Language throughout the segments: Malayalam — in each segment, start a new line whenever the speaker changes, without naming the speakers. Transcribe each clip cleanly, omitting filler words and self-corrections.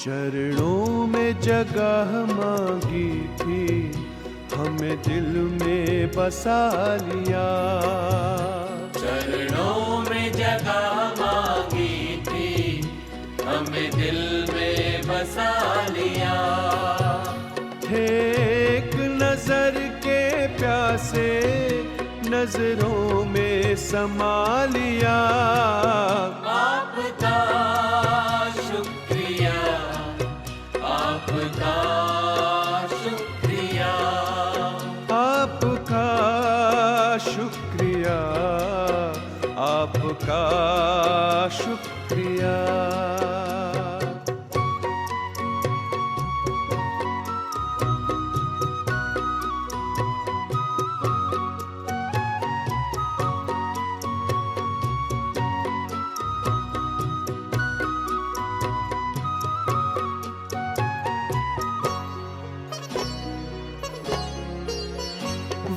चरणों में जगह मांगी थी, हमें दिल में बसा लिया।
चरणों में जगह मांगी थी, हमें दिल में बसा लिया।
थे एक नजर के प्यासे, नजरों में समा लिया।
आपका शुक्रिया, आपका शुक्रिया,
आपका शुक्रिया, आपका शुक्रिया।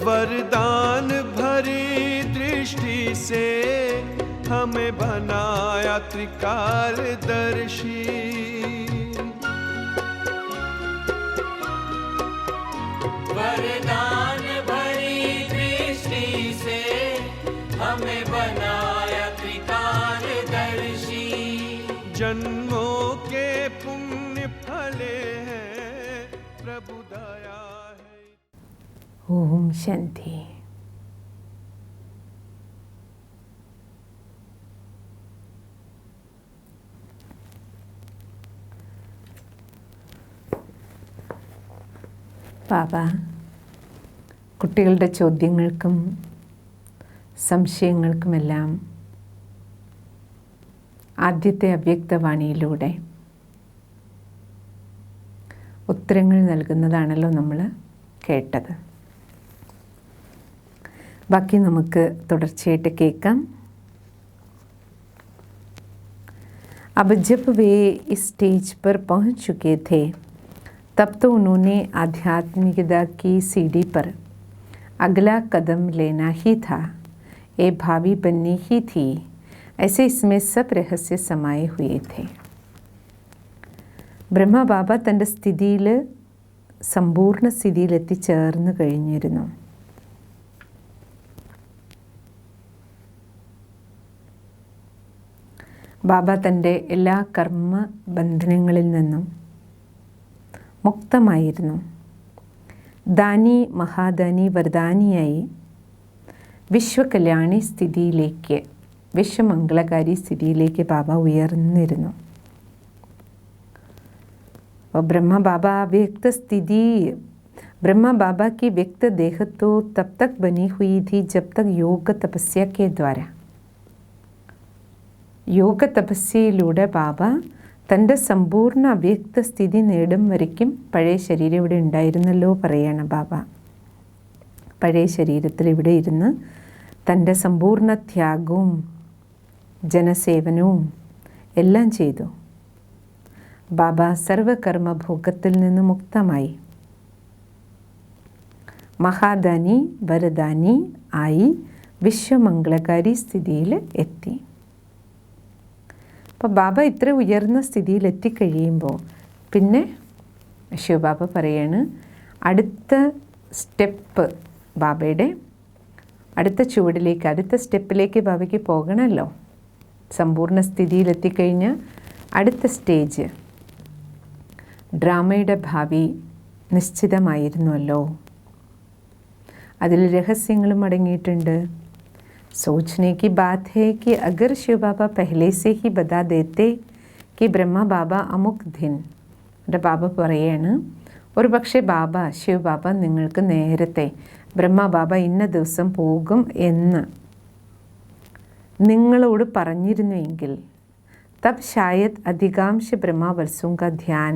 वरदान भरी दृष्टि से हमें बनाया त्रिकालदर्शी।
वरदान भरी दृष्टि से हमें बनाया त्रिकालदर्शी।
जन्मों के पुण्य फले हैं, प्रभु दया है।
ओम शांति। ബാബ കുട്ടികളുടെ ചോദ്യങ്ങൾക്കും സംശയങ്ങൾക്കുമെല്ലാം ആദ്യത്തെ അവ്യക്തവാണിയിലൂടെ ഉത്തരങ്ങൾ നൽകുന്നതാണല്ലോ നമ്മൾ കേട്ടത്. ബാക്കി നമുക്ക് തുടർച്ചയായിട്ട് കേൾക്കാം. अब जब वे इस स्टेज पर पहुंच चुके थे, तब तो उन्होंने आध्यात्मिकता की सीढ़ी पर अगला कदम लेना ही था, ये भावी बननी ही थी। ऐसे इसमें सब रहस्य समाये हुए थे. ബ്രഹ്മബാബ തൻ്റെ സ്ഥിതിയിൽ സമ്പൂർണ്ണ സ്ഥിതിയിലെത്തിച്ചേർന്ന് കഴിഞ്ഞിരുന്നു. ബാബ തൻ്റെ എല്ലാ കർമ്മ ബന്ധനങ്ങളിൽ നിന്നും മുക്തമായിരുന്നു. ദാനി മഹാദാനി വരദാനിയായി വിശ്വകല്യാണി സ്ഥിതിയിലേക്ക്, വിശ്വമംഗളകാരി സ്ഥിതിയിലേക്ക് ബാബ ഉയർന്നിരുന്നു. और ब्रह्मा बाबा व्यक्त स्थिति, ब्रह्मा बाबा की व्यक्त देह तो तब तक बनी हुई थी जब तक योग तपस्या के द्वारा, യോഗ തപസ്യയിലൂടെ ബാബ തൻ്റെ സമ്പൂർണ്ണ അവ്യക്ത സ്ഥിതി നേടും വരയ്ക്കും പഴയ ശരീരം ഇവിടെ ഉണ്ടായിരുന്നല്ലോ പറയാണ് ബാബ. പഴയ ശരീരത്തിൽ ഇവിടെ ഇരുന്ന് തൻ്റെ സമ്പൂർണ്ണ ത്യാഗവും ജനസേവനവും എല്ലാം ചെയ്തു. ബാബ സർവകർമ്മഭോഗത്തിൽ നിന്ന് മുക്തമായി മഹാദാനി വരദാനി ആയി വിശ്വമംഗളകാരി സ്ഥിതിയിൽ എത്തി. അപ്പോൾ ബാബ ഇത്ര ഉയർന്ന സ്ഥിതിയിൽ എത്തിക്കഴിയുമ്പോൾ പിന്നെ ശിവബാബ പറയാണ്, അടുത്ത സ്റ്റെപ്പ് ബാബയുടെ അടുത്ത ചുവടിലേക്ക്, അടുത്ത സ്റ്റെപ്പിലേക്ക് ബാബയ്ക്ക് പോകണമല്ലോ. സമ്പൂർണ്ണ സ്ഥിതിയിലെത്തിക്കഴിഞ്ഞ് അടുത്ത സ്റ്റേജ് ഡ്രാമയുടെ ഭാവി നിശ്ചിതമായിരുന്നുവല്ലോ. അതിൽ രഹസ്യങ്ങളും അടങ്ങിയിട്ടുണ്ട്. सोचने की बात है कि अगर शिव बाबा पहले से ही बता देते कि ब्रह्मा बाबा अमुक दिन, എൻ്റെ ബാബ പറയാണ്, ഒരു പക്ഷേ ബാബ ശിവ് ബാബ നിങ്ങൾക്ക് നേരത്തെ ബ്രഹ്മ ബാബ ഇന്ന ദിവസം പോകും എന്ന് നിങ്ങളോട് പറഞ്ഞിരുന്നുവെങ്കിൽ, തബ് ഷായത് അധികാംശ ബ്രഹ്മവത്സവും കാ ധ്യാൻ,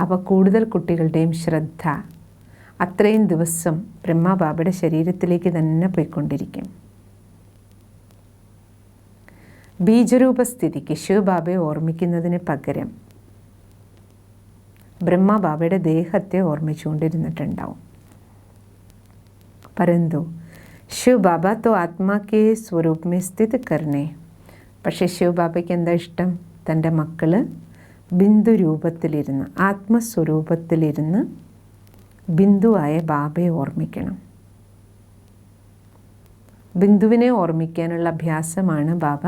അപ്പോൾ കൂടുതൽ കുട്ടികളുടെയും ശ്രദ്ധ അത്രയും ദിവസം ബ്രഹ്മ ബാബയുടെ ശരീരത്തിലേക്ക് തന്നെ പോയിക്കൊണ്ടിരിക്കും. ബീജരൂപസ്ഥിതിക്ക് ശിവബാബയെ ഓർമ്മിക്കുന്നതിന് പകരം ബ്രഹ്മ ബാബയുടെ ദേഹത്തെ ഓർമ്മിച്ചുകൊണ്ടിരുന്നിട്ടുണ്ടാവും. परंतु शिव बाबा तो आत्मा के स्वरूप में स्थित करने, പക്ഷേ ശിവബാബയ്ക്ക് എന്താ ഇഷ്ടം? തൻ്റെ മക്കൾ ബിന്ദു രൂപത്തിലിരുന്ന്, ആത്മസ്വരൂപത്തിലിരുന്ന് ബിന്ദുവായ ബാബയെ ഓർമ്മിക്കണം. ബിന്ദുവിനെ ഓർമ്മിക്കാനുള്ള അഭ്യാസമാണ് ബാബ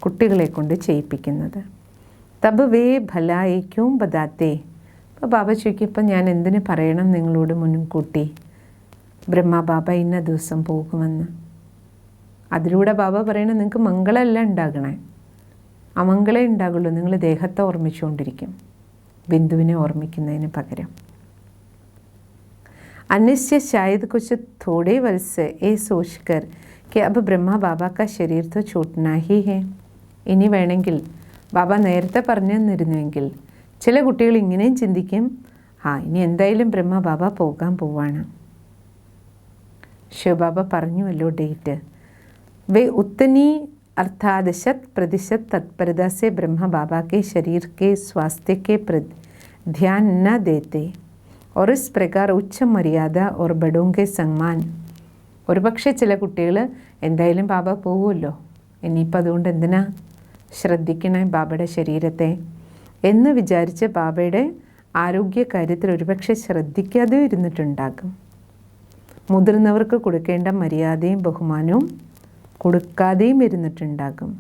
കുട്ടികളെ കൊണ്ട് ചെയ്യിപ്പിക്കുന്നത്. തബ് വേ ഭലായിക്കും ബദാത്തേ. അപ്പോൾ ബാബ ചോദിക്കും, ഇപ്പം ഞാൻ എന്തിനു പറയണം നിങ്ങളോട് മുൻകൂട്ടി ബ്രഹ്മ ബാബ ഇന്ന ദിവസം പോകുമെന്ന്. അതിലൂടെ ബാബ പറയണത് നിങ്ങൾക്ക് മംഗളമല്ല ഉണ്ടാകണേ, അമംഗളേ ഉണ്ടാകുള്ളൂ. നിങ്ങൾ ദേഹത്തെ ഓർമ്മിച്ചുകൊണ്ടിരിക്കും ബിന്ദുവിനെ ഓർമ്മിക്കുന്നതിന് പകരം. अन्य शायद कुछ थोड़े वर्ष ये सोचकर कि अब ब्रह्मा बाबा का शरीर तो छूटना ही है. ഇനി വേണമെങ്കിൽ ബാബ നേരത്തെ പറഞ്ഞു തന്നിരുന്നുവെങ്കിൽ ചില കുട്ടികൾ ഇങ്ങനെയും ചിന്തിക്കും, ഇനി എന്തായാലും ബ്രഹ്മ ബാബ പോകാൻ പോവാണ്. ശിവബാബ പറഞ്ഞുവല്ലോ ഡേറ്റ്. വേ ഉത്തനി अर्थात 100% तत्परता से ब्रह्मा बाबा के शरीर के स्वास्थ्य के प्रति ध्यान न देते और इस प्रकार उच्च मर्यादा और बड़ों के सम्मान. ഒരുപക്ഷെ ചില കുട്ടികൾ എന്തായാലും ബാബ പോകുമല്ലോ, ഇനിയിപ്പോൾ അതുകൊണ്ട് എന്തിനാ ശ്രദ്ധിക്കണേ ബാബയുടെ ശരീരത്തെ എന്ന് വിചാരിച്ച് ബാബയുടെ ആരോഗ്യകാര്യത്തിൽ ഒരുപക്ഷെ ശ്രദ്ധിക്കാതെ ഇരുന്നിട്ടുണ്ടാകും. മുതിർന്നവർക്ക് കൊടുക്കേണ്ട മര്യാദയും ബഹുമാനവും കൊടുക്കാതെയും ഇരുന്നിട്ടുണ്ടാകും.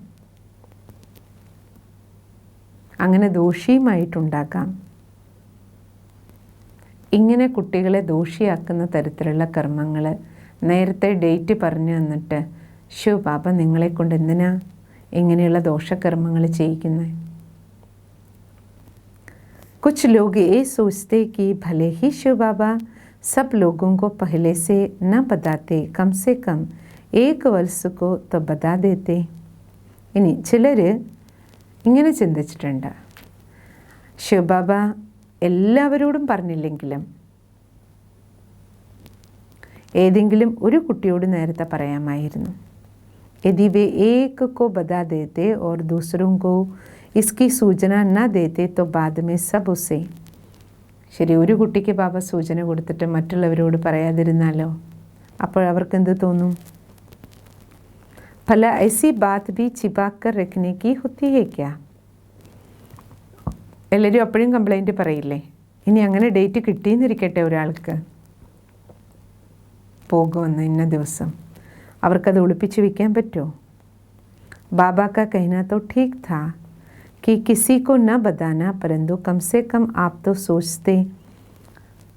അങ്ങനെ ദോഷിയുമായിട്ടുണ്ടാകാം. ഇങ്ങനെ കുട്ടികളെ ദോഷിയാക്കുന്ന തരത്തിലുള്ള കർമ്മങ്ങൾ നേരത്തെ ഡേറ്റ് പറഞ്ഞു തന്നിട്ട് ശിവ ബാബ നിങ്ങളെ കൊണ്ട് എന്തിനാ ഇങ്ങനെയുള്ള ദോഷകർമ്മങ്ങൾ ചെയ്യിക്കുന്നത്? कुछ लोग ये सोचते कि भले ही शिव बाबा सब लोगों को पहले से न बताते, कम से कम 1 वर्ष को तो बता देते. ഇനി ചിലർ ഇങ്ങനെ ചിന്തിച്ചിട്ടുണ്ട്, ശിവബാബ എല്ലാവരോടും പറഞ്ഞില്ലെങ്കിലും ഏതെങ്കിലും ഒരു കുട്ടിയോട് നേരത്തെ പറയാമായിരുന്നു. यदि वे एक को बता देते और दूसरों को इसकी सूचना न देते तो बाद में सब उसे. ശരി, ഒരു കുട്ടിക്ക് ബാബ സൂചന കൊടുത്തിട്ട് മറ്റുള്ളവരോട് പറയാതിരുന്നാലോ? അപ്പോഴവർക്ക് എന്ത് തോന്നും? भला ऐसी बात भी छिपा कर रखने की होती है क्या? എല്ലാവരും അപ്പോഴും കംപ്ലൈൻറ്റ് പറയില്ലേ? ഇനി അങ്ങനെ ഡേറ്റ് കിട്ടിയെന്നിരിക്കട്ടെ, ഒരാൾക്ക് പോകുമെന്ന് ഇന്ന ദിവസം, അവർക്കത് ഒളിപ്പിച്ച് വയ്ക്കാൻ പറ്റുമോ? ബാബ का कहना तो ठीक था कि किसी को न बताना, परंतु कम से कम आप तो सोचते.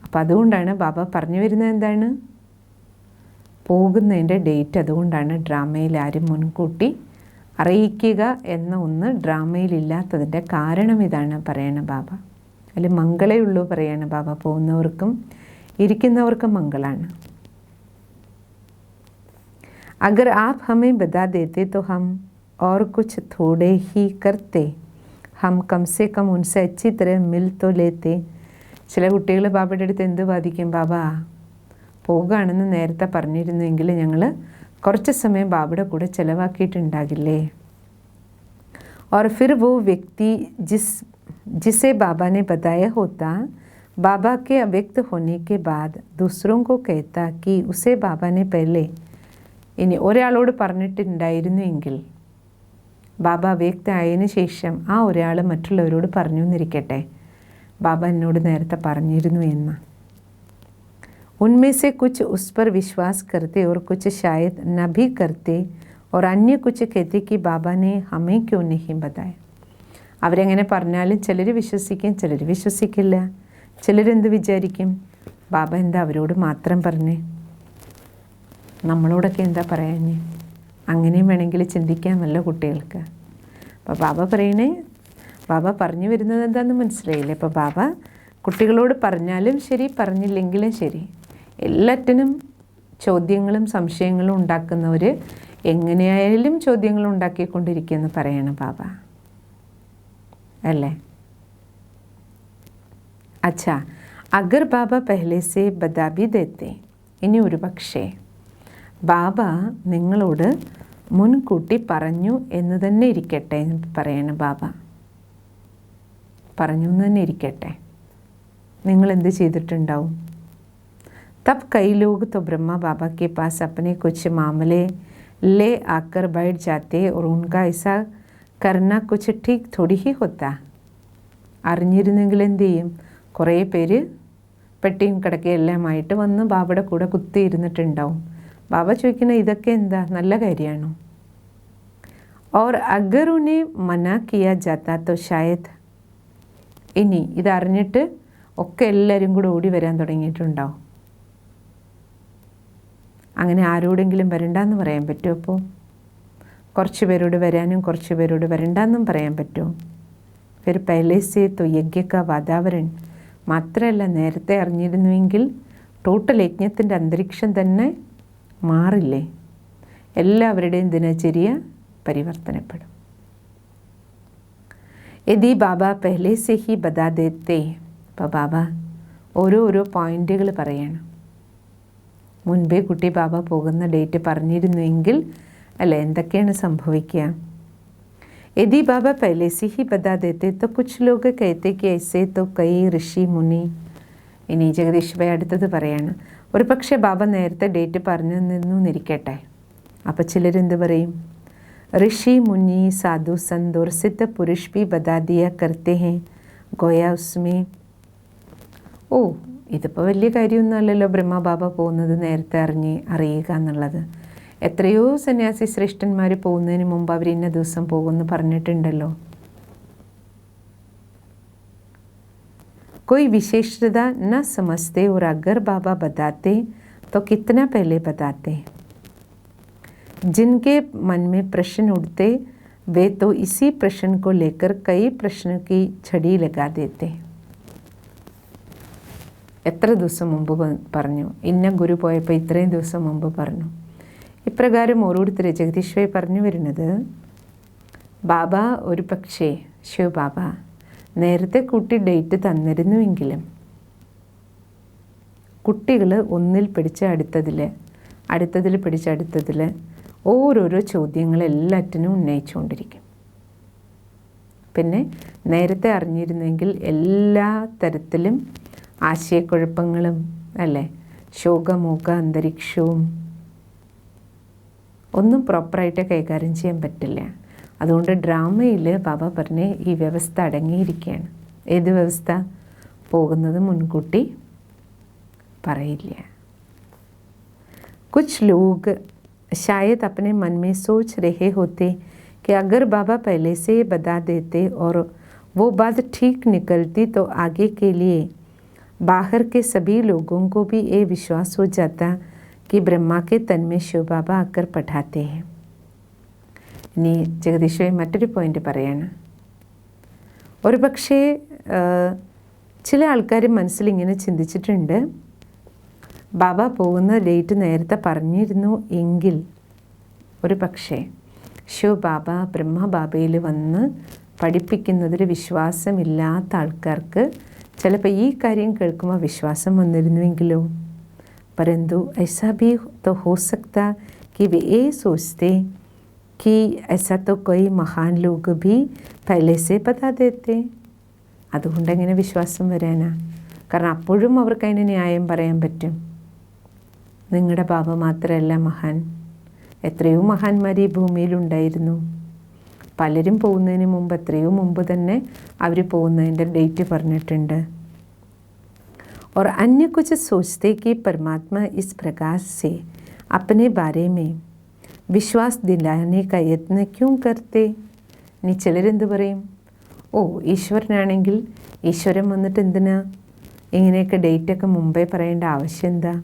അപ്പം അതുകൊണ്ടാണ് ബാബ പറഞ്ഞു വരുന്നത് എന്താണ്? പോകുന്നതിൻ്റെ ഡേറ്റ് അതുകൊണ്ടാണ് ഡ്രാമയിൽ ആരും മുൻകൂട്ടി അറിയിക്കുക എന്ന ഒന്ന് ഡ്രാമയിലില്ലാത്തതിൻ്റെ കാരണം ഇതാണ് പറയണ ബാബ. അതിൽ മംഗളേ ഉള്ളൂ പറയണ ബാബ. പോകുന്നവർക്കും ഇരിക്കുന്നവർക്കും മംഗളാണ്. अगर आप हमें बता देते तो हम और कुछ थोड़े ही करते, हम कम से कम उनसे अच्छी तरह मिल तो लेते. ചില കുട്ടികൾ ബാബയുടെ അടുത്ത് എന്ത് വാദിക്കും? ബാബ പോകുകയാണെന്ന് നേരത്തെ പറഞ്ഞിരുന്നെങ്കിൽ ഞങ്ങൾ കുറച്ച് സമയം ബാബയുടെ കൂടെ ചിലവാക്കിയിട്ടുണ്ടാകില്ലേ? और फिर वो व्यक्ति जिसे बाबा ने बताया होता, बाबा के अव्यक्त होने के बाद दूसरों को कहता कि उसे बाबा ने पहले. ഇനി ഒരാളോട് പറഞ്ഞിട്ടുണ്ടായിരുന്നുവെങ്കിൽ ബാബ അവ്യക്തമായതിനു ശേഷം ആ ഒരാൾ മറ്റുള്ളവരോട് പറഞ്ഞു എന്നിരിക്കട്ടെ, ബാബ എന്നോട് നേരത്തെ പറഞ്ഞിരുന്നു എന്ന്. उनमें से कुछ उस पर विश्वास करते और कुछ शायद न भी करते और अन्य कुछ कहते कि बाबा ने हमें क्यों नहीं बताया. അവരെങ്ങനെ പറഞ്ഞാലും ചിലർ വിശ്വസിക്കും, ചിലർ വിശ്വസിക്കില്ല. ചിലരെന്ത് വിചാരിക്കും? ബാബ എന്താ അവരോട് മാത്രം പറഞ്ഞേ, നമ്മളോടൊക്കെ എന്താ പറയാഞ്ഞേ? അങ്ങനെയും വേണമെങ്കിൽ ചിന്തിക്കാമല്ലോ കുട്ടികൾക്ക്. അപ്പോൾ ബാബ പറയണേ, ബാബ പറഞ്ഞു വരുന്നത് എന്താണെന്ന് മനസ്സിലായില്ലേ? അപ്പോൾ ബാബ കുട്ടികളോട് പറഞ്ഞാലും ശരി, പറഞ്ഞില്ലെങ്കിലും ശരി, എല്ലാറ്റിനും ചോദ്യങ്ങളും സംശയങ്ങളും ഉണ്ടാക്കുന്നവർ എങ്ങനെയായാലും ചോദ്യങ്ങൾ ഉണ്ടാക്കിക്കൊണ്ടിരിക്കുമെന്ന് പറയണം ബാബ അല്ലേ? അച്ഛാ, അഗർ ബാബ പെഹ്ലെ സേ ബതാ ഭി ദേത്തെ. ഇനി ഒരു പക്ഷേ ബാബ നിങ്ങളോട് മുൻകൂട്ടി പറഞ്ഞു എന്ന് തന്നെ ഇരിക്കട്ടെ എന്ന് പറയണം ബാബ. പറഞ്ഞു എന്ന് തന്നെ ഇരിക്കട്ടെ, നിങ്ങളെന്ത് ചെയ്തിട്ടുണ്ടാവും? तब कई लोग तो ब्रह्मा बाबा के पास अपने कुछ मामले ले आकर बैठ जाते और उनका ऐसा करना कुछ ठीक थोड़ी ही होता. അറിഞ്ഞിരുന്നെങ്കിൽ എന്ത് ചെയ്യും? കുറേ പേര് പെട്ടിയും കിടക്കയെല്ലാമായിട്ട് വന്ന് ബാബയുടെ കൂടെ കുത്തിയിരുന്നിട്ടുണ്ടാവും. ബാബ ചോദിക്കുന്ന ഇതൊക്കെ എന്താ, നല്ല കാര്യമാണോ? और अगर उन्हें मना किया जाता तो शायद ഇനി ഇതറിഞ്ഞിട്ട് ഒക്കെ എല്ലാവരും കൂടെ ഓടി വരാൻ തുടങ്ങിയിട്ടുണ്ടാവും. അങ്ങനെ ആരോടെങ്കിലും വരണ്ടെന്ന് പറയാൻ പറ്റുമോ? അപ്പോൾ കുറച്ച് പേരോട് വരാനും കുറച്ച് പേരോട് വരണ്ടെന്നും പറയാൻ പറ്റുമോ? फिर पहले से तो यज्ञ का वातावरण മാത്രമല്ല, നേരത്തെ അറിഞ്ഞിരുന്നുവെങ്കിൽ ടോട്ടൽ യജ്ഞത്തിൻ്റെ അന്തരീക്ഷം തന്നെ മാറില്ലേ? എല്ലാവരുടെയും ദിനചര്യ പരിവർത്തനപ്പെടും. यदि बाबा पहले से ही बता देते, അപ്പോൾ ബാബ ഓരോ പോയിന്റുകൾ പറയണം. മുൻപേ കുട്ടി ബാബ പോകുന്ന ഡേറ്റ് പറഞ്ഞിരുന്നുവെങ്കിൽ അല്ലേ എന്തൊക്കെയാണ് സംഭവിക്കുക? यदि बाबा पहले से ही बता देते तो कुछ लोग कहते कि ऐसे तो कई ഋഷി മുനി. ഇനി ജഗദീഷ് ഭായ് അടുത്തത് പറയാണ്, ഒരു പക്ഷേ ബാബ നേരത്തെ ഡേറ്റ് പറഞ്ഞു നിന്നിരിക്കട്ടെ. അപ്പോൾ ചിലരെന്ത് പറയും? ऋषि मुनि साधु संत और सिद्ध पुरुष भी बता दिया करते हैं गोया उसमें. ഓ, ഇതിപ്പോൾ വലിയ കാര്യമൊന്നുമല്ലല്ലോ ബ്രഹ്മ ബാബ പോകുന്നത് നേരത്തെ അറിയുക എന്നുള്ളത്. എത്രയോ സന്യാസി ശ്രേഷ്ഠന്മാർ പോകുന്നതിന് മുമ്പ് അവർ ഇന്ന ദിവസം പോകുമെന്ന് പറഞ്ഞിട്ടുണ്ടല്ലോ. कोई विशेषता न समझते और अगर बाबा बताते तो कितना पहले बताते. जिनके मन में प्रश्न उठते वे तो इसी प्रश्न को लेकर कई प्रश्नों की छड़ी लगा देते. എത്ര ദിവസം മുമ്പ് പറഞ്ഞു, ഇന്ന ഗുരു പോയപ്പോൾ ഇത്രയും ദിവസം മുമ്പ് പറഞ്ഞു. ഇപ്രകാരം ഓരോരുത്തരെ ജഗദീഷ് ഭായ് പറഞ്ഞു വരുന്നത്, ബാബ ഒരു പക്ഷേ ശിവ ബാബ നേരത്തെ കുട്ടി ഡേറ്റ് തന്നിരുന്നുവെങ്കിലും കുട്ടികൾ ഒന്നിൽ പിടിച്ച് അടുത്തതിൽ പിടിച്ച് അടുത്തതിൽ ഓരോരോ ചോദ്യങ്ങൾ എല്ലാറ്റിനും ഉന്നയിച്ചുകൊണ്ടിരിക്കും. പിന്നെ നേരത്തെ അറിഞ്ഞിരുന്നെങ്കിൽ എല്ലാ തരത്തിലും ആശയക്കുഴപ്പങ്ങളും അല്ലേ, ശോകമൂക അന്തരീക്ഷവും ഒന്നും പ്രോപ്പറായിട്ട് കൈകാര്യം ചെയ്യാൻ പറ്റില്ല. അതുകൊണ്ട് ഡ്രാമയിൽ ബാബ പറഞ്ഞ് ഈ വ്യവസ്ഥ അടങ്ങിയിരിക്കുകയാണ്. ഏത് വ്യവസ്ഥ? പോകുന്നത് മുൻകൂട്ടി പറയില്ല. कुछ लोग शायद अपने मन में सोच रहे होते कि अगर बाबा पहले से बता देते और वो बात ठीक निकलती तो आगे के लिए बाहर के सभी लोगों को भी ये विश्वास हो जाता कि ब्रह्मा के तन में शिव बाबा आकर पठाते हैं. ഇനി ജഗദീഷ് മറ്റൊരു പോയിന്റ് പറയാണ്. ഒരു പക്ഷേ ചില ആൾക്കാർ മനസ്സിലിങ്ങനെ ചിന്തിച്ചിട്ടുണ്ട്, ബാബ പോകുന്ന ഡേറ്റ് നേരത്തെ പറഞ്ഞിരുന്നു എങ്കിൽ ഒരു പക്ഷേ ശിവ ബാബ ബ്രഹ്മ ബാബയിൽ വന്ന് പഠിപ്പിക്കുന്നതിൽ വിശ്വാസമില്ലാത്ത ആൾക്കാർക്ക് ചിലപ്പോൾ ഈ കാര്യം കേൾക്കുമ്പോൾ വിശ്വാസം വന്നിരുന്നുവെങ്കിലോ. परंतु ऐसा भी तो हो सकता कि वे ये सोचते कि ऐसा तो कोई महान लोग भी पहले से बता देते. അതുകൊണ്ടെങ്ങനെ വിശ്വാസം വരാനാ? കാരണം അപ്പോഴും അവർക്ക് അതിന് ന്യായം പറയാൻ പറ്റും. നിങ്ങളുടെ ബാബ മാത്രമല്ല മഹാൻ, എത്രയോ മഹാന്മാർ ഈ ഭൂമിയിലുണ്ടായിരുന്നു. പലരും പോകുന്നതിന് മുമ്പ് എത്രയോ മുമ്പ് തന്നെ അവർ പോകുന്നതിൻ്റെ ഡേറ്റ് പറഞ്ഞിട്ടുണ്ട്. और अन्य कुछ सोचते कि परमात्मा इस प्रकार से अपने बारे में विश्वास दिलाने का यत्न क्यों करते. ഇനി ചിലരെന്ത് പറയും, ഓ ഈശ്വരനാണെങ്കിൽ ഈശ്വരൻ വന്നിട്ട് എന്തിനാ ഇങ്ങനെയൊക്കെ ഡേറ്റൊക്കെ മുമ്പേ പറയേണ്ട ആവശ്യം എന്താ?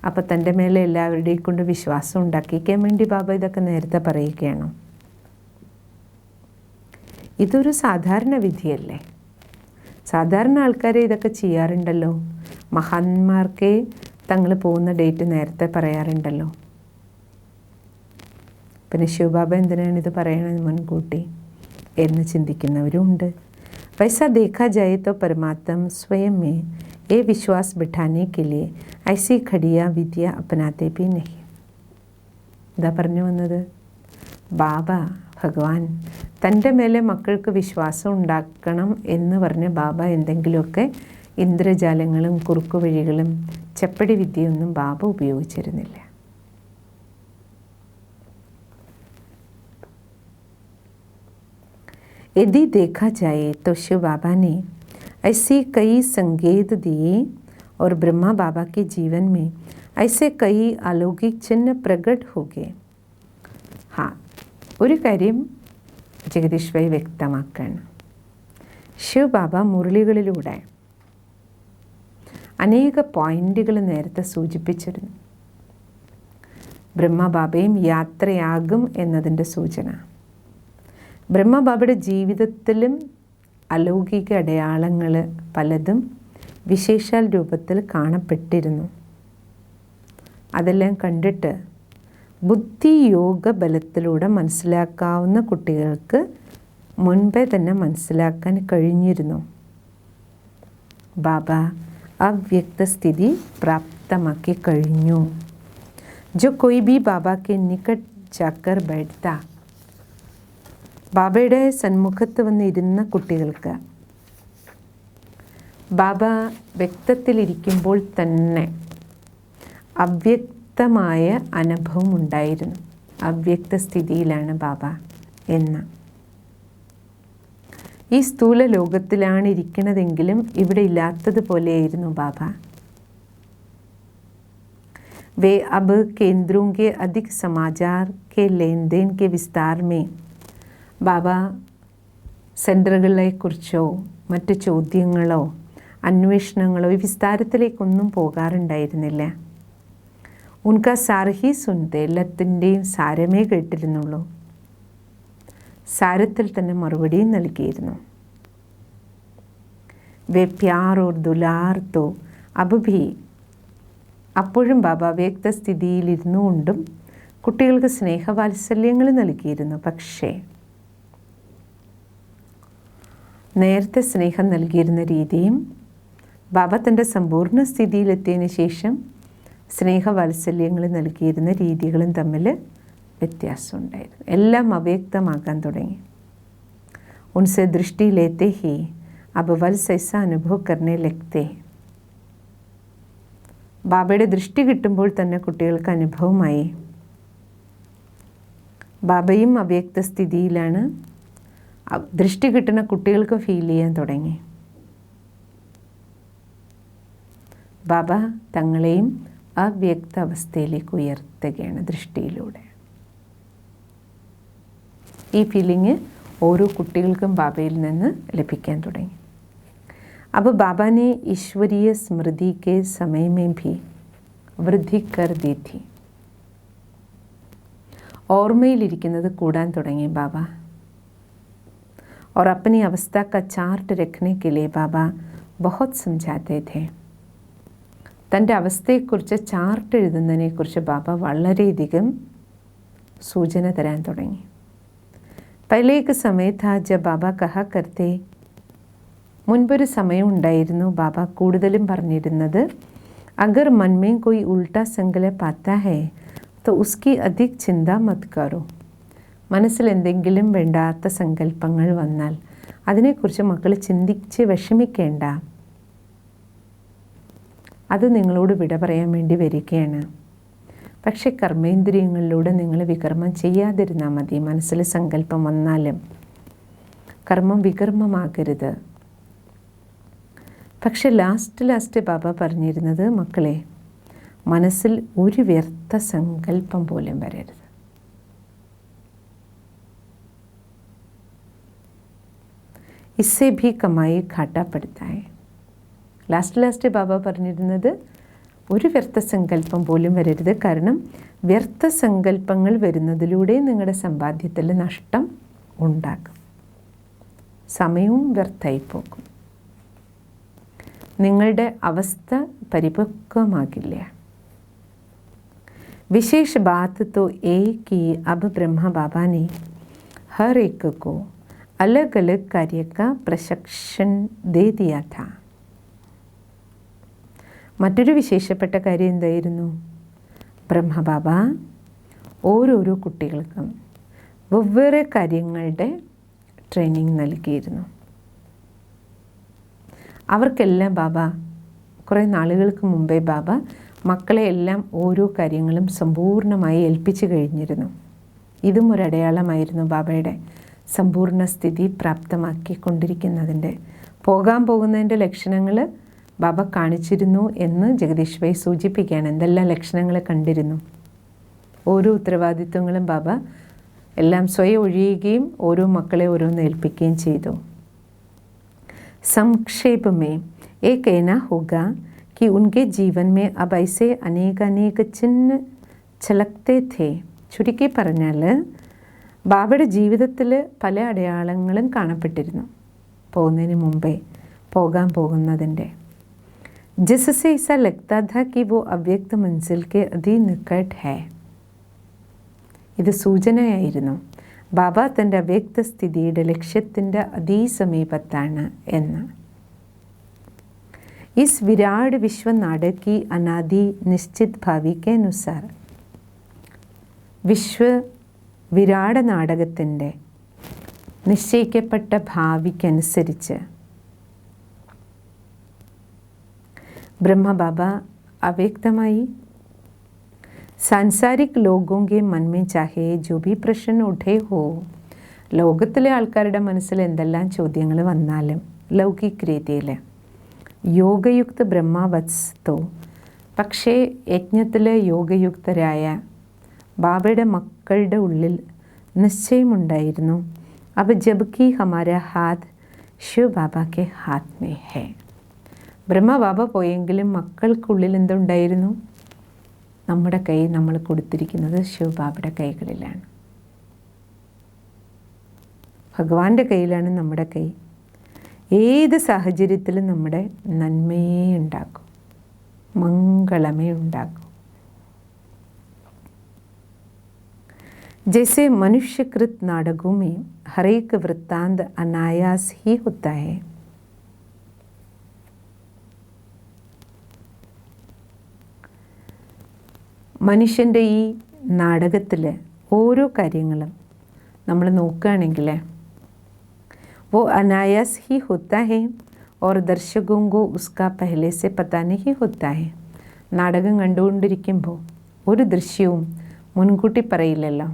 അപ്പോൾ തൻ്റെ മേലെ എല്ലാവരുടെയും കൊണ്ട് വിശ്വാസം ഉണ്ടാക്കിക്കാൻ വേണ്ടി ബാബ ഇതൊക്കെ നേരത്തെ പറയുകയാണോ? ഇതൊരു സാധാരണ വിധിയല്ലേ? സാധാരണ ആൾക്കാരെ ഇതൊക്കെ ചെയ്യാറുണ്ടല്ലോ. മഹാന്മാർക്ക് തങ്ങൾ പോകുന്ന ഡേറ്റ് നേരത്തെ പറയാറുണ്ടല്ലോ. പിന്നെ ശിവബാബ എന്തിനാണ് ഇത് പറയണത് മുൻകൂട്ടി എന്ന് ചിന്തിക്കുന്നവരും ഉണ്ട്. वैसा देखा जाए तो परमात्मा स्वयं में ये विश्वास बिठाने के लिए ऐसी खड़िया विद्या अपनाते भी नहीं. എന്താ പറഞ്ഞു വന്നത്? ബാബ ഭഗവാൻ തൻ്റെ മേലെ മക്കൾക്ക് വിശ്വാസം ഉണ്ടാക്കണം എന്ന് പറഞ്ഞ് ബാബ എന്തെങ്കിലുമൊക്കെ ഇന്ദ്രജാലങ്ങളും കുറുക്കുവഴികളും ചെപ്പടി വിദ്യയൊന്നും ബാബ ഉപയോഗിച്ചിരുന്നില്ല. यदि देखा जाए तो शिव बाबा ने ऐसी कई संकेत दिए और ब्रह्मा बाबा के जीवन में ऐसे कई अलौकिक चिन्ह प्रकट हो गए. ഒരു കാര്യം ജഗദീഷ് ഭായ് വ്യക്തമാക്കുകയാണ്. ശിവ് ബാബ മുരളികളിലൂടെ അനേക പോയിന്റുകൾ നേരത്തെ സൂചിപ്പിച്ചിരുന്നു. ബ്രഹ്മബാബയും യാത്രയാകും എന്നതിൻ്റെ സൂചന. ബ്രഹ്മബാബയുടെ ജീവിതത്തിലും അലൗകിക അടയാളങ്ങൾ പലതും വിശേഷാൽ രൂപത്തിൽ കാണപ്പെട്ടിരുന്നു. അതെല്ലാം കണ്ടിട്ട് ബുദ്ധിയോഗ ബലത്തിലൂടെ മനസ്സിലാക്കാവുന്ന കുട്ടികൾക്ക് മുൻപേ തന്നെ മനസ്സിലാക്കാൻ കഴിഞ്ഞിരുന്നു. ബാബ അവ്യക്ത സ്ഥിതി പ്രാപ്തമാക്കി കഴിഞ്ഞു. जो कोई भी बाबा के निकट जाकर बैठता, ബാബയുടെ സന്മുഖത്ത് വന്നിരുന്ന കുട്ടികൾക്ക് ബാബ വ്യക്തത്തിലിരിക്കുമ്പോൾ തന്നെ അവ്യക്തമായ അനുഭവം ഉണ്ടായിരുന്നു. അവ്യക്ത സ്ഥിതിയിലാണ് ബാബ എന്ന്. ഈ സ്ഥൂല ലോകത്തിലാണ് ഇരിക്കുന്നതെങ്കിലും ഇവിടെ ഇല്ലാത്തതുപോലെയായിരുന്നു ബാബ. वे अब केंद्रों के अधिक समाचार के लेन देन के विस्तार में ബാബ സെൻറ്ററുകളെക്കുറിച്ചോ മറ്റ് ചോദ്യങ്ങളോ അന്വേഷണങ്ങളോ ഈ വിസ്താരത്തിലേക്കൊന്നും പോകാറുണ്ടായിരുന്നില്ല. ഉൻകാ സാർഹി സുൻതെ, എല്ലാത്തിൻ്റെയും സാരമേ കേട്ടിരുന്നുള്ളൂ. സാരത്തിൽ തന്നെ മറുപടിയും നൽകിയിരുന്നു. വേ പ്യാർ ഓർ ദുലാർ തോ അബ് ഭി, അപ്പോഴും ബാബ വ്യക്തസ്ഥിതിയിലിരുന്നു കൊണ്ടും കുട്ടികൾക്ക് സ്നേഹവാത്സല്യങ്ങൾ നൽകിയിരുന്നു. പക്ഷേ നേരത്തെ സ്നേഹം നൽകിയിരുന്ന രീതിയും ബാബ തൻ്റെ സമ്പൂർണ്ണ സ്ഥിതിയിലെത്തിയതിന് ശേഷം സ്നേഹവാത്സല്യങ്ങൾ നൽകിയിരുന്ന രീതികളും തമ്മിൽ വ്യത്യാസമുണ്ടായിരുന്നു. എല്ലാം അവ്യക്തമാക്കാൻ തുടങ്ങി. ഉൻസെ ദൃഷ്ടി ലേത്തെ ഹി അബ് വത്സ് ഐസ അനുഭവ് കർണേ ലഗ്തേ. ബാബയുടെ ദൃഷ്ടി കിട്ടുമ്പോൾ തന്നെ കുട്ടികൾക്ക് അനുഭവമായി. ബാബയും അവ്യക്ത സ്ഥിതിയിലാണ്. ദൃഷ്ടി കിട്ടുന്ന കുട്ടികൾക്ക് ഫീൽ ചെയ്യാൻ തുടങ്ങി. ബാബ തങ്ങളെയും അവ്യക്ത അവസ്ഥയിലേക്ക് ഉയർത്തുകയാണ് ദൃഷ്ടിയിലൂടെ. ഈ ഫീലിംഗ് ഓരോ കുട്ടികൾക്കും ബാബയിൽ നിന്ന് ലഭിക്കാൻ തുടങ്ങി. अब बाबा ने ईश्वरीय स्मृति के समय में भी वृद्धि कर दी थी. ഓർമ്മയിലിരിക്കുന്നത് കൂടാൻ തുടങ്ങി ബാബ. और अपनी अवस्था का चार्ट रखने के लिए बाबा बहुत समझाते थे. തൻ്റെ അവസ്ഥയെക്കുറിച്ച് ചാർട്ട് എഴുതുന്നതിനെക്കുറിച്ച് ബാബ വളരെയധികം സൂചന തരാൻ തുടങ്ങി. पहले एक समय था जब बाबा कहा करते, മുൻപൊരു സമയം ഉണ്ടായിരുന്നു ബാബ കൂടുതലും പറഞ്ഞിരുന്നത്, അഗർ മൻമേ കോയി ഉൾട്ടാ സങ്കല്പ ആത്താ ഹൈ തോ ഉസ്കി അധിക് ചിന്ത മത് കറോ. മനസ്സിൽ എന്തെങ്കിലും വേണ്ടാത്ത സങ്കല്പങ്ങൾ വന്നാൽ അതിനെക്കുറിച്ച് മക്കൾ ചിന്തിച്ച് വിഷമിക്കേണ്ട. അത് നിങ്ങളോട് വിട പറയാൻ വേണ്ടി വരികയാണ്. പക്ഷേ കർമ്മേന്ദ്രിയങ്ങളിലൂടെ നിങ്ങൾ വികർമ്മം ചെയ്യാതിരുന്നാൽ മതി. മനസ്സിൽ സങ്കല്പം വന്നാലും കർമ്മം വികർമ്മമാകരുത്. പക്ഷെ ലാസ്റ്റ് ബാബ പറഞ്ഞിരുന്നത്, മക്കളെ മനസ്സിൽ ഒരു വ്യർത്ഥ സങ്കല്പം പോലും വരരുത്. ഇസ്സേ ഭി കമായി ഘാട്ടാ പടുത്താ ഹൈ. ലാസ്റ്റ് ബാബ പറഞ്ഞിരുന്നത് ഒരു വ്യർത്ഥ സങ്കല്പം പോലും വരരുത്. കാരണം വ്യർത്ഥ സങ്കല്പങ്ങൾ വരുന്നതിലൂടെ നിങ്ങളുടെ സമ്പാദ്യത്തിൽ നഷ്ടം ഉണ്ടാകും. സമയവും വ്യർത്ഥമായി പോകും. നിങ്ങളുടെ അവസ്ഥ പരിപക്വമാകില്ല. विशेष बात तो ये कि अब ब्रह्मा बाबा ने हर एक को अलग अलग कार्य का प्रशिक्षण दे दिया था. മറ്റൊരു വിശേഷപ്പെട്ട കാര്യം എന്തായിരുന്നു? ബ്രഹ്മബാബ ഓരോരോ കുട്ടികൾക്കും വെവ്വേറെ കാര്യങ്ങളുടെ ട്രെയിനിങ് നൽകിയിരുന്നു. അവർക്കെല്ലാം ബാബ കുറേ നാളുകൾക്ക് മുമ്പേ ബാബ മക്കളെ എല്ലാം ഓരോ കാര്യങ്ങളും സമ്പൂർണ്ണമായി ഏൽപ്പിച്ചു കഴിഞ്ഞിരുന്നു. ഇതും ഒരടയാളമായിരുന്നു ബാബയുടെ സമ്പൂർണ്ണ സ്ഥിതി പ്രാപ്തമാക്കിക്കൊണ്ടിരിക്കുന്നതിൻ്റെ പോകാൻ പോകുന്നതിൻ്റെ ലക്ഷണങ്ങൾ ബാബ കാണിച്ചിരുന്നു എന്ന് ജഗദീഷ് ഭായ് സൂചിപ്പിക്കുകയാണ്. എന്തെല്ലാം ലക്ഷണങ്ങൾ കണ്ടിരുന്നു. ഓരോ ഉത്തരവാദിത്വങ്ങളും ബാബ എല്ലാം സ്വയം ഒഴിയുകയും ഓരോ മക്കളെ ഓരോന്ന് ഏൽപ്പിക്കുകയും ചെയ്തു. संक्षेप में ये कहना होगा कि उनके जीवन में अब ऐसे अनेक चिन्ह छलकते थे. ചുരുക്കി പറഞ്ഞാൽ ബാബയുടെ ജീവിതത്തിൽ പല അടയാളങ്ങളും കാണപ്പെട്ടിരുന്നു പോകുന്നതിന് മുമ്പേ, പോകാൻ പോകുന്നതിൻ്റെ. जिससे ऐसा लगता था कि वो अव्यक्त मंजिल के अति निकट है. ഇത് സൂചനയായിരുന്നു ബാബ തൻ്റെ അവ്യക്ത സ്ഥിതിയുടെ ലക്ഷ്യത്തിൻ്റെ അതിസമീപത്താണ് എന്ന്. इस विराट विश्व नाटक की अनादि निश्चित भावी के अनुसार വിരാട നാടകത്തിൻ്റെ നിശ്ചയിക്കപ്പെട്ട ഭാവിക്കനുസരിച്ച് ബ്രഹ്മബാബ അവ്യക്തമായി സാംസാരിക് ലോകോं के मन में चाहे जो भी प्रश्न उठे हो, ലോകത്തിലെ ആൾക്കാരുടെ മനസ്സിൽ എന്തെല്ലാം ചോദ്യങ്ങൾ വന്നാലും ലൗകിക് രീതിയിൽ യോഗയുക്ത ബ്രഹ്മവത്സ്തോ, പക്ഷേ യജ്ഞത്തിൽ യോഗയുക്തരായ ബാബയുടെ മക്കളുടെ ഉള്ളിൽ നിശ്ചയമുണ്ടായിരുന്നു. अब जबकि हमारा हाथ शिव बाबा के हाथ में है. ബ്രഹ്മബാബ പോയെങ്കിലും മക്കൾക്കുള്ളിൽ എന്തുണ്ടായിരുന്നു? നമ്മുടെ കൈ നമ്മൾ കൊടുത്തിരിക്കുന്നത് ശിവബാബയുടെ കൈകളിലാണ്. ഭഗവാന്റെ കയ്യിലാണ് നമ്മുടെ കൈ. ഏത് സാഹചര്യത്തിലും നമ്മുടെ നന്മയെ ഉണ്ടാക്കും, മംഗളമേ ഉണ്ടാക്കും. जैसे मनुष्यकृत नाटकों में हर एक वृत्तांत अनायास ही होता है, മനുഷ്യൻ്റെ ഈ നാടകത്തിൽ ഓരോ കാര്യങ്ങളും നമ്മൾ നോക്കുകയാണെങ്കിൽ वो अनायास ही होता है और दर्शकों को उसका पहले से पता नहीं होता है. നാടകം കണ്ടുകൊണ്ടിരിക്കുമ്പോൾ ഒരു ദൃശ്യവും മുൻകൂട്ടി പറയില്ലല്ലോ.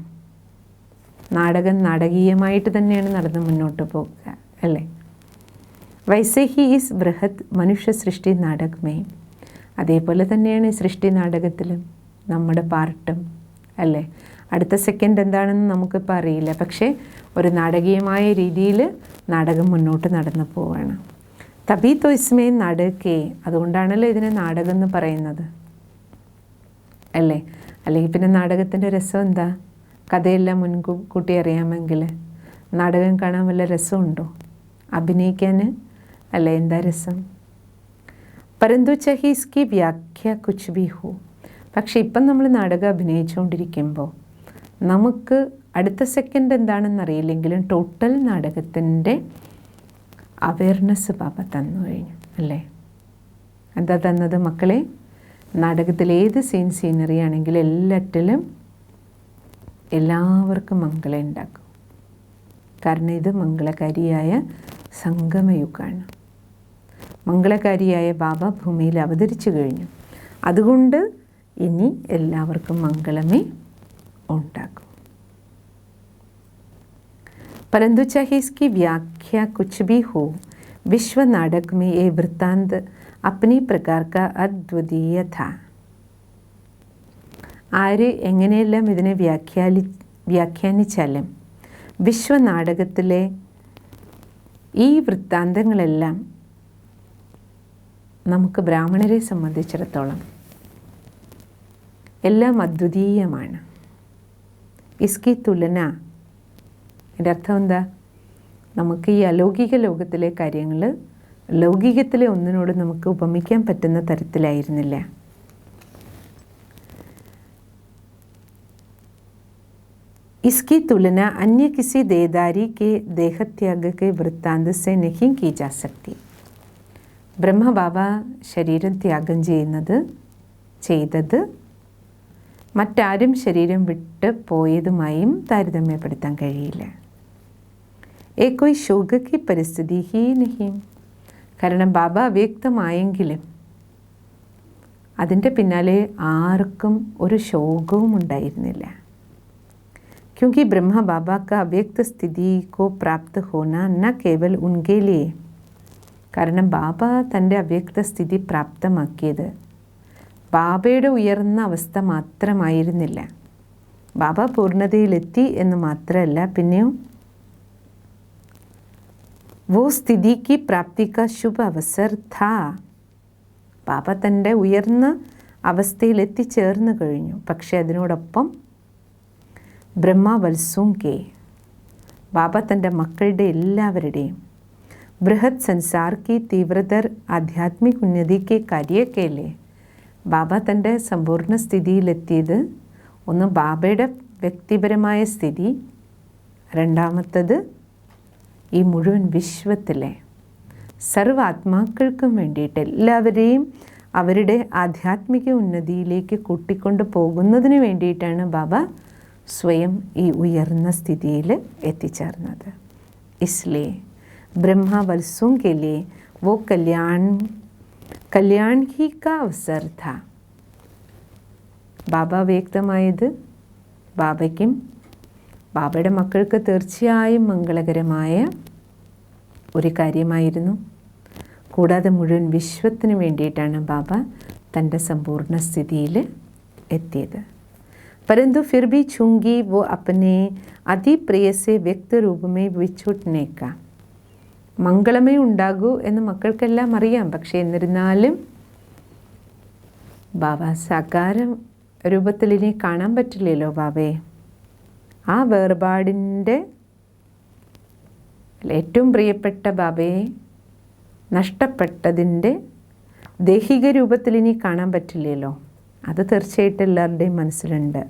നാടകം നാടകീയമായിട്ട് തന്നെയാണ് നടന്ന് മുന്നോട്ട് പോകുക, അല്ലേ? വൈസേ ഹി ഈസ് ബൃഹത് മനുഷ്യ സൃഷ്ടി നാടകമേ, അതേപോലെ തന്നെയാണ് ഈ സൃഷ്ടി നാടകത്തിലും നമ്മുടെ പാർട്ടും, അല്ലേ? അടുത്ത സെക്കൻഡ് എന്താണെന്ന് നമുക്കിപ്പോൾ അറിയില്ല, പക്ഷേ ഒരു നാടകീയമായ രീതിയിൽ നാടകം മുന്നോട്ട് നടന്നു പോവുകയാണ്. തബി തോ ഇസ്മേ നാടകേ, അതുകൊണ്ടാണല്ലോ ഇതിനെ നാടകം എന്ന് പറയുന്നത്, അല്ലേ? അല്ലെങ്കിൽ പിന്നെ നാടകത്തിൻ്റെ രസം എന്താ? കഥയെല്ലാം മുൻകൂട്ടി അറിയാമെങ്കിൽ നാടകം കാണാൻ വല്ല രസമുണ്ടോ? അഭിനയിക്കാൻ അല്ലേ എന്താ രസം? പരന്തു ചഹി ഇസ്കി വ്യാഖ്യ കുച്ച് ബി ഹോ, പക്ഷേ ഇപ്പം നമ്മൾ നാടകം അഭിനയിച്ചുകൊണ്ടിരിക്കുമ്പോൾ നമുക്ക് അടുത്ത സെക്കൻഡ് എന്താണെന്ന് അറിയില്ലെങ്കിലും ടോട്ടൽ നാടകത്തിൻ്റെ അവയർനെസ് ബാബ തന്നു കഴിഞ്ഞു, അല്ലേ? എന്താ തന്നത് മക്കളെ? നാടകത്തിൽ ഏത് സീനറി ആണെങ്കിലും എല്ലാറ്റിലും എല്ലാവർക്കും മംഗളം ഉണ്ടാക്കും. കാരണം ഇത് മംഗളകാരിയായ സംഗമയുഗമാണ്. മംഗളകാരിയായ ബാബ ഭൂമിയിൽ അവതരിച്ചു കഴിഞ്ഞു. അതുകൊണ്ട് ഇനി എല്ലാവർക്കും മംഗളമേ ഉണ്ടാകും. परंतु चाहे इसकी व्याख्या कुछ भी हो, विश्व नाटक में ये वृत्तांत अपनी प्रकार का अद्वितीय था. ആര് എങ്ങനെയെല്ലാം ഇതിനെ വ്യാഖ്യാനിച്ചാലും വിശ്വനാടകത്തിലെ ഈ വൃത്താന്തങ്ങളെല്ലാം നമുക്ക് ബ്രാഹ്മണരെ സംബന്ധിച്ചിടത്തോളം എല്ലാം അദ്വിതീയമാണ്. ഇസ്കി തുലന, എൻ്റെ അർത്ഥം എന്താ? നമുക്ക് ഈ അലൗകിക ലോകത്തിലെ കാര്യങ്ങൾ ലൗകികത്തിലെ ഒന്നിനോട് നമുക്ക് ഉപമിക്കാൻ പറ്റുന്ന തരത്തിലായിരുന്നില്ല. इसकी तुलना अन्य किसी देदारी के देहत्याग के वृत्तांत से नहीं की जा सकती. ബ്രഹ്മബാബ ശരീരം ത്യാഗം ചെയ്തത് മറ്റാരും ശരീരം വിട്ട് പോയതുമായും താരതമ്യപ്പെടുത്താൻ കഴിയില്ല. कोई शोक की परिस्थिति ही नहीं, കാരണം ബാബ അവ്യക്തമായെങ്കിലും അതിൻ്റെ പിന്നാലെ ആർക്കും ഒരു ശോകവും ഉണ്ടായിരുന്നില്ല. क्योंकि ब्रह्मा बाबा का അവ്യക്ത സ്ഥിതി को प्राप्त होना न केवल उनके लिए, കാരണം ബാബ തൻ്റെ അവ്യക്ത സ്ഥിതി പ്രാപ്തമാക്കിയത് ബാബയുടെ ഉയർന്ന അവസ്ഥ മാത്രമായിരുന്നില്ല. ബാബ പൂർണ്ണതയിലെത്തി എന്ന് മാത്രമല്ല, പിന്നെയും वो स्थिति की प्राप्ति का शुभ अवसर था. ബാബ തൻ്റെ ഉയർന്ന അവസ്ഥയിൽ എത്തിച്ചേർന്ന് കഴിഞ്ഞു. പക്ഷേ അതിനോടൊപ്പം ബ്രഹ്മവത്സും കെ, ബാബ തൻ്റെ മക്കളുടെ എല്ലാവരുടെയും ബൃഹത് സംസാർ കി തീവ്രതർ ആധ്യാത്മിക് ഉന്നതി കെ കാര്യ കെ ലിയെ, ബാബ തൻ്റെ സമ്പൂർണ്ണ സ്ഥിതിയിലെത്തിയത് ഒന്ന് ബാബയുടെ വ്യക്തിപരമായ സ്ഥിതി, രണ്ടാമത്തത് ഈ മുഴുവൻ വിശ്വത്തിലെ സർവ്വ ആത്മാക്കൾക്കും വേണ്ടിയിട്ട് എല്ലാവരെയും അവരുടെ ആധ്യാത്മിക ഉന്നതിയിലേക്ക് കൂട്ടിക്കൊണ്ട് പോകുന്നതിന് വേണ്ടിയിട്ടാണ് ബാബ സ്വയം ഈ ഉയർന്ന സ്ഥിതിയിൽ എത്തിച്ചേർന്നത്. इसलिए ब्रह्मवत्सों के लिए वो कल्याण ही का अवसर था. ബാബ വ്യക്തമായത് ബാബയ്ക്കും ബാബയുടെ മക്കൾക്ക് തീർച്ചയായും മംഗളകരമായ ഒരു കാര്യമായിരുന്നു. കൂടാതെ മുഴുവൻ വിശ്വത്തിന് വേണ്ടിയിട്ടാണ് ബാബ തൻ്റെ സമ്പൂർണ്ണ സ്ഥിതിയിൽ എത്തിയത്. परंतु फिर भी चूंकि वो अपने अति प्रिय से व्यक्त रूप में विछुटने का, മംഗളമേ ഉണ്ടാകൂ എന്ന് മക്കൾക്കെല്ലാം അറിയാം. പക്ഷേ എന്നിരുന്നാലും ബാബ സാകാര രൂപത്തിൽ ഇനി കാണാൻ പറ്റില്ലല്ലോ ബാബയെ. ആ വേർപാടിൻ്റെ ഏറ്റവും പ്രിയപ്പെട്ട ബാബയെ നഷ്ടപ്പെട്ടതിൻ്റെ ദേഹിക രൂപത്തിൽ ഇനി കാണാൻ പറ്റില്ലല്ലോ. അത് തീർച്ചയായിട്ടും എല്ലാവരുടെയും മനസ്സിലുണ്ട്.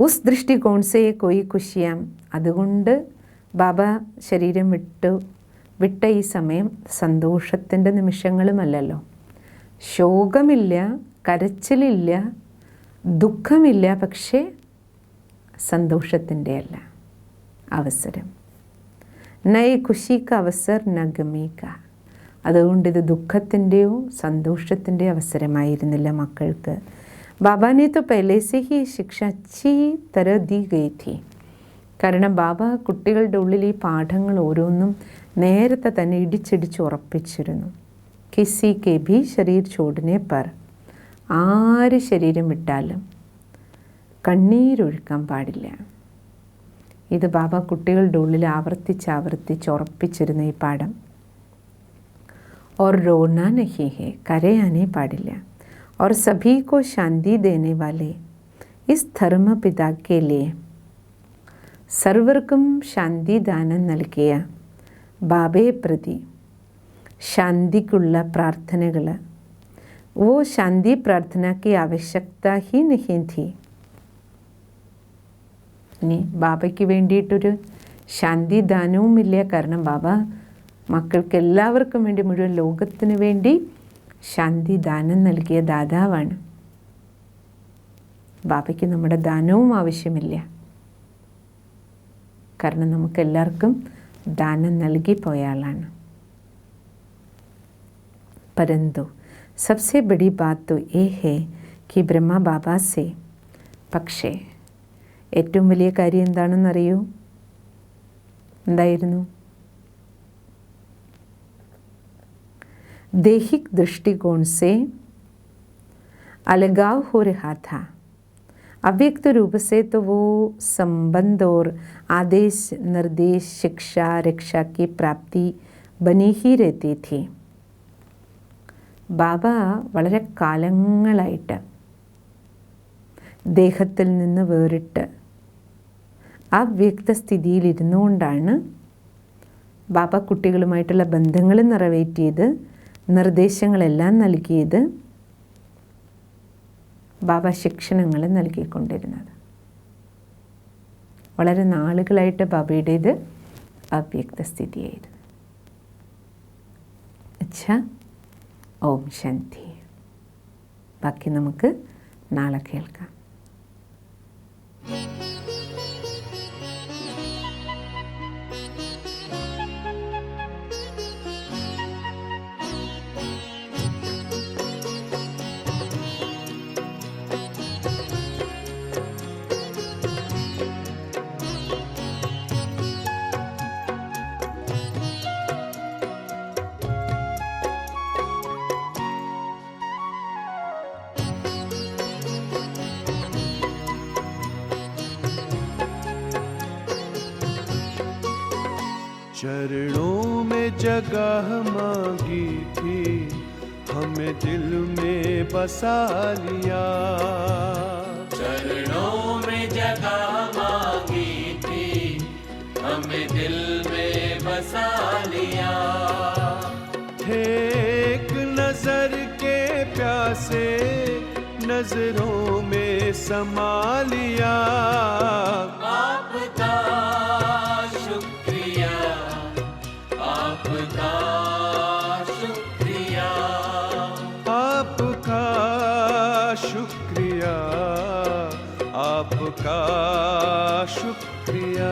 ഉസ് ദൃഷ്ടികോൺ സേ കോയി ഖുഷിയാം, അതുകൊണ്ട് ബാബ ശരീരം വിട്ട ഈ സമയം സന്തോഷത്തിൻ്റെ നിമിഷങ്ങളുമല്ലല്ലോ. ശോകമില്ല, കരച്ചിലില്ല, ദുഃഖമില്ല, പക്ഷേ സന്തോഷത്തിൻ്റെ അല്ല അവസരം. നയ് ഖുഷിക്ക അവസർ ന ഗമീക്ക, അതുകൊണ്ട് ഇത് ദുഃഖത്തിൻ്റെയോ സന്തോഷത്തിൻ്റെ അവസരമായിരുന്നില്ല മക്കൾക്ക്. ബാബാനെ तो पहले से ही शिक्षा अच्छी तरह दी गई थी. കാരണം ബാബ കുട്ടികളുടെ ഉള്ളിൽ ഈ പാഠങ്ങൾ ഓരോന്നും നേരത്തെ തന്നെ ഇടിച്ചിടിച്ച് ഉറപ്പിച്ചിരുന്നു. കിസി കെ ഭി ശരീർ ചോടനെ പർ, ആര് ശരീരം വിട്ടാലും കണ്ണീരൊഴുക്കാൻ പാടില്ല. ഇത് ബാബ കുട്ടികളുടെ ഉള്ളിൽ ആവർത്തിച്ച് ഉറപ്പിച്ചിരുന്ന ഈ പാഠം. और रोना नहीं है, കരയാനേ പാടില്ല. और सभी को शांति देने वाले इस धर्म पिता के लिए, സർവർക്കും ശാന്തി ദാനം നൽകിയ ബാബയെ പ്രതി ശാന്തിക്കുള്ള പ്രാർത്ഥനകൾ, वो शांति प्रार्थना की आवश्यकता ही नहीं थी. ഇനി ബാബയ്ക്ക് വേണ്ടിയിട്ടൊരു ശാന്തി ദാനവുമില്ല. കാരണം ബാബ മക്കൾക്ക് എല്ലാവർക്കും വേണ്ടി, മുഴുവൻ ലോകത്തിന് വേണ്ടി ശാന്തി ദാനം നൽകിയ ദാതാവാണ്. ബാബയ്ക്ക് നമ്മുടെ ദാനവും ആവശ്യമില്ല. കാരണം നമുക്കെല്ലാവർക്കും ദാനം നൽകി പോയ ആളാണ്. परंतु सबसे बड़ी बात तो ये है कि ब्रह्मा बाबा से, പക്ഷേ ഏറ്റവും വലിയ കാര്യം എന്താണെന്നറിയൂ? എന്തായിരുന്നു? दैहिक दृष्टिकोण से अलगाव हो रहा था. अव्यक्त रूप से तो वो संबंध और आदेश निर्देश शिक्षा रक्षा की प्राप्ति बनी ही रहती थी. ബാബ വളരെ കാലങ്ങളായിട്ട് ദേഹത്തിൽ നിന്ന് വേറിട്ട് അവ്യക്ത സ്ഥിതിയിലിരുന്നുകൊണ്ടാണ് ബാബ കുട്ടികളുമായിട്ടുള്ള ബന്ധങ്ങൾ നിറവേറ്റിയത്, നിർദ്ദേശങ്ങളെല്ലാം നൽകിയത്, ബാബ ശിക്ഷണങ്ങൾ നൽകിക്കൊണ്ടിരുന്നത്. വളരെ നാളുകളായിട്ട് ബാബയുടേത് അവ്യക്ത സ്ഥിതിയായിരുന്നു. അച്ഛാ, ഓം ശാന്തി. ബാക്കി നമുക്ക് നാളെ കേൾക്കാം.
चरणों में जगह मांगी थी, हमें दिल में बसा लिया।
चरणों में जगह मांगी थी, हमें दिल में बसा लिया।
थे एक नजर के प्यासे, नजरों में समा लिया।
आपका शुक्रिया, आपका शुक्रिया,
आपका शुक्रिया, आपका शुक्रिया।